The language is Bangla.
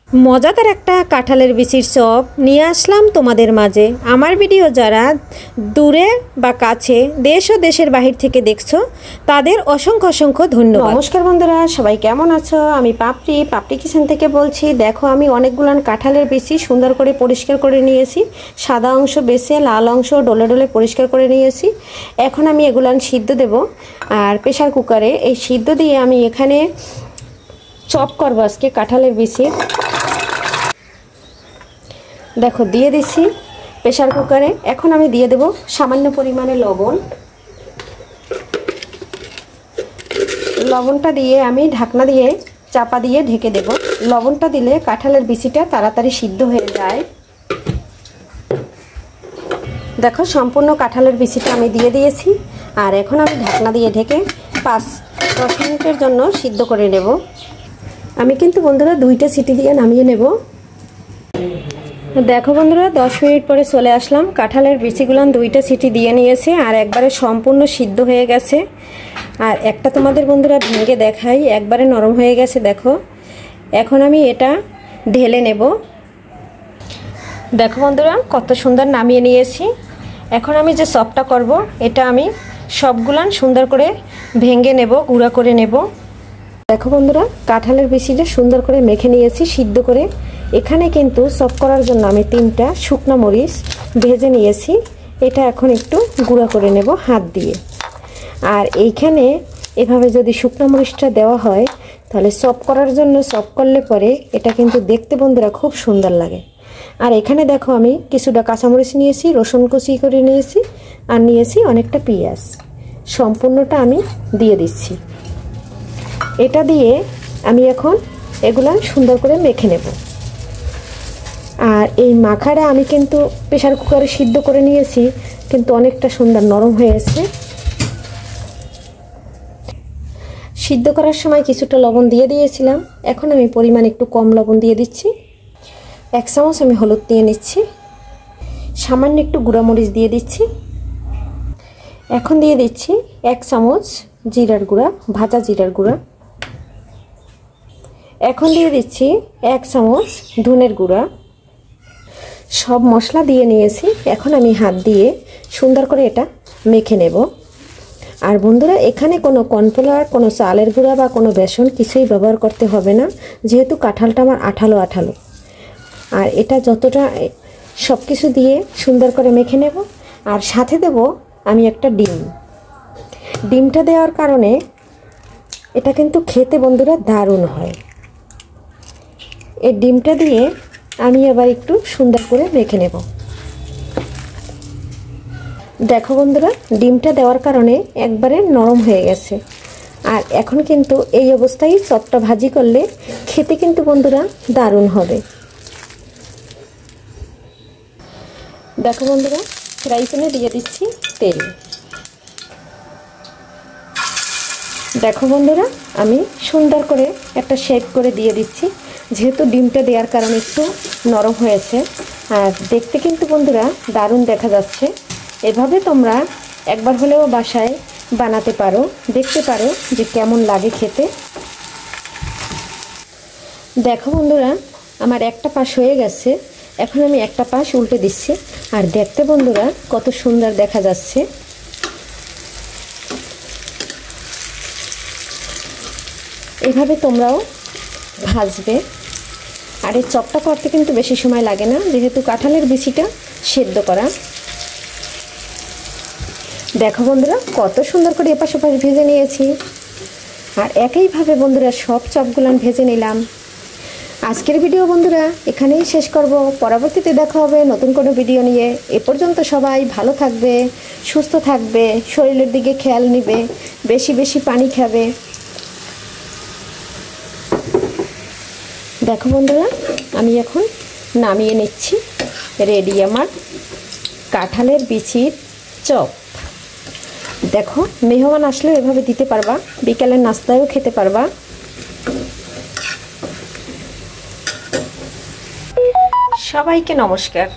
মজাদার একটা কাঁঠালের বিচির চপ নিয়ে আসলাম তোমাদের মাঝে। আমার ভিডিও যারা দূরে বা কাছে দেশ ও দেশের বাহির থেকে দেখছো তাদের অসংখ্য অসংখ্য ধন্যবাদ। নমস্কার বন্ধুরা, সবাই কেমন আছো? আমি পাপড়ি কিচেন থেকে বলছি। দেখো, আমি অনেকগুলো কাঁঠালের বিচি সুন্দর করে পরিষ্কার করে নিয়েছি। সাদা অংশ বেছে, লাল অংশ ডলে ডলে পরিষ্কার করে নিয়েছি। এখন আমি এগুলান সিদ্ধ দেব। আর প্রেশার কুকারে এই সিদ্ধ দিয়ে আমি এখানে চপ করবো আজকে কাঁঠালের বিচি। দেখো দিয়ে দিচ্ছি প্রেশার কুকারে। এখন আমি দিয়ে দেব সামান্য পরিমাণে লবণ। লবণটা দিয়ে আমি ঢাকনা দিয়ে চাপা দিয়ে ঢেকে দেব। লবণটা দিলে কাঁঠালের বিচিটা তাড়াতাড়ি সিদ্ধ হয়ে যায়। দেখো, সম্পূর্ণ কাঁঠালের বিচিটা আমি দিয়ে দিয়েছি। আর এখন আমি ঢাকনা দিয়ে ঢেকে 5-10 মিনিটের জন্য সিদ্ধ করে নেব। আমি কিন্তু বন্ধুরা 2টা সিটি দিয়ে নামিয়ে নেব। দেখো বন্ধুরা, 10 মিনিট পরে চলে আসলাম। কাঁঠালের বিচিগুলো 2টা সিটি দিয়ে নিয়েছে আর একবারে সম্পূর্ণ সিদ্ধ হয়ে গেছে। আর একটা তোমাদের বন্ধুরা ভেঙে দেখাই, একবারে নরম হয়ে গেছে। দেখো, এখন আমি এটা ঢেলে নেব। দেখো বন্ধুরা, কত সুন্দর নামিয়ে নিয়েছি। এখন আমি যে চপটা করব এটা আমি সবগুলান সুন্দর করে ভেঙে নেব, গুঁড়া করে নেব। দেখো বন্ধুরা, কাঁঠালের বিচিটা সুন্দর করে মেখে নিয়েছি সিদ্ধ করে। এখানে কিন্তু চপ করার জন্য আমি 3টা শুকনো মরিচ ভেজে নিয়েছি। এটা এখন একটু গুঁড়া করে নেব হাত দিয়ে। আর এইখানে এভাবে যদি শুকনো মরিচটা দেওয়া হয় তাহলে চপ করার জন্য, চপ করলে পরে এটা কিন্তু দেখতে বন্ধুরা খুব সুন্দর লাগে। আর এখানে দেখো আমি কিছুটা কাঁচামরিচ নিয়েছি, রসুন কুচি করে নিয়েছি, আর নিয়েছি অনেকটা পেঁয়াজ। সম্পূর্ণটা আমি দিয়ে দিচ্ছি। এটা দিয়ে আমি এখন এগুলা সুন্দর করে মেখে নেব। আর এই মাখাটা আমি কিন্তু প্রেশার কুকারে সিদ্ধ করে নিয়েছি, কিন্তু অনেকটা সুন্দর নরম হয়েছে। সিদ্ধ করার সময় কিছুটা লবণ দিয়ে দিয়েছিলাম। এখন আমি পরিমাণ একটু কম লবণ দিয়ে দিচ্ছি। 1 চামচ আমি হলুদ দিয়ে নিচ্ছি। সামান্য একটু গুঁড়া মরিচ দিয়ে দিচ্ছি। এখন দিয়ে দিচ্ছি 1 চামচ জিরার গুঁড়া, ভাজা জিরার গুঁড়া। এখন দিয়ে দিচ্ছি 1 চামচ ধনের গুঁড়া। সব মশলা দিয়ে নিয়েছি। এখন আমি হাত দিয়ে সুন্দর করে এটা মেখে নেব। আর বন্ধুরা, এখানে কোনো কর্নফ্লাওয়ার, কোনো চালের গুঁড়া বা কোনো বেসন কিছুই ব্যবহার করতে হবে না, যেহেতু কাঁঠালটা আমার আঠালো আঠালো। আর এটা যতটা সব কিছু দিয়ে সুন্দর করে মেখে নেব। আর সাথে দেব আমি একটা ডিম। ডিমটা দেওয়ার কারণে এটা কিন্তু খেতে বন্ধুরা দারুণ হয়। এই ডিমটা দিয়ে আমি আবার একটু সুন্দর করে মেখে নেব। দেখো বন্ধুরা, ডিমটা দেওয়ার কারণে একবারে নরম হয়ে গেছে। আর এখন কিন্তু এই অবস্থায় চপটা ভাজি করলে খেতে কিন্তু বন্ধুরা দারুণ হবে। দেখো বন্ধুরা, ফ্রাই প্যানে দিয়ে দিচ্ছি তেল। দেখো বন্ধুরা, আমি সুন্দর করে একটা শেপ করে দিয়ে দিচ্ছি, যেহেতু ডিমটা দেওয়ার কারণে একটু নরম হয়েছে। আর দেখতে কিন্তু বন্ধুরা দারুণ দেখা যাচ্ছে। এভাবে তোমরা একবার হলেও বাসায় বানাতে পারো, দেখতে পারো যে কেমন লাগে খেতে। দেখো বন্ধুরা, আমার একটা পাশ হয়ে গেছে। এখন আমি একটা পাশ উল্টে দিচ্ছি। আর দেখতে বন্ধুরা কত সুন্দর দেখা যাচ্ছে। এভাবে তোমরাও ভাজবে। আর এই চপটা করতে কিন্তু বেশি সময় লাগে না, যেহেতু কাঁঠালের বিচিটা সেদ্ধ করা। দেখো বন্ধুরা, কত সুন্দর করে এপাশ ওপাশ ভেজে নিয়েছি। আর একইভাবে বন্ধুরা সব চপগুলান ভেজে নিলাম। আজকের ভিডিও বন্ধুরা এখানেই শেষ করব। পরবর্তীতে দেখা হবে নতুন কোনো ভিডিও নিয়ে। এ পর্যন্ত সবাই ভালো থাকবে, সুস্থ থাকবে, শরীরের দিকে খেয়াল নেবে, বেশি বেশি পানি খাবে। দেখো বন্ধুরা, আমি এখন নামিয়ে নিচ্ছি। রেডি আমার কাঁঠালের বিচির চপ। দেখো, মেহমান আসলেও এভাবে দিতে পারবা, বিকালের নাস্তায়ও খেতে পারবা। সবাইকে নমস্কার।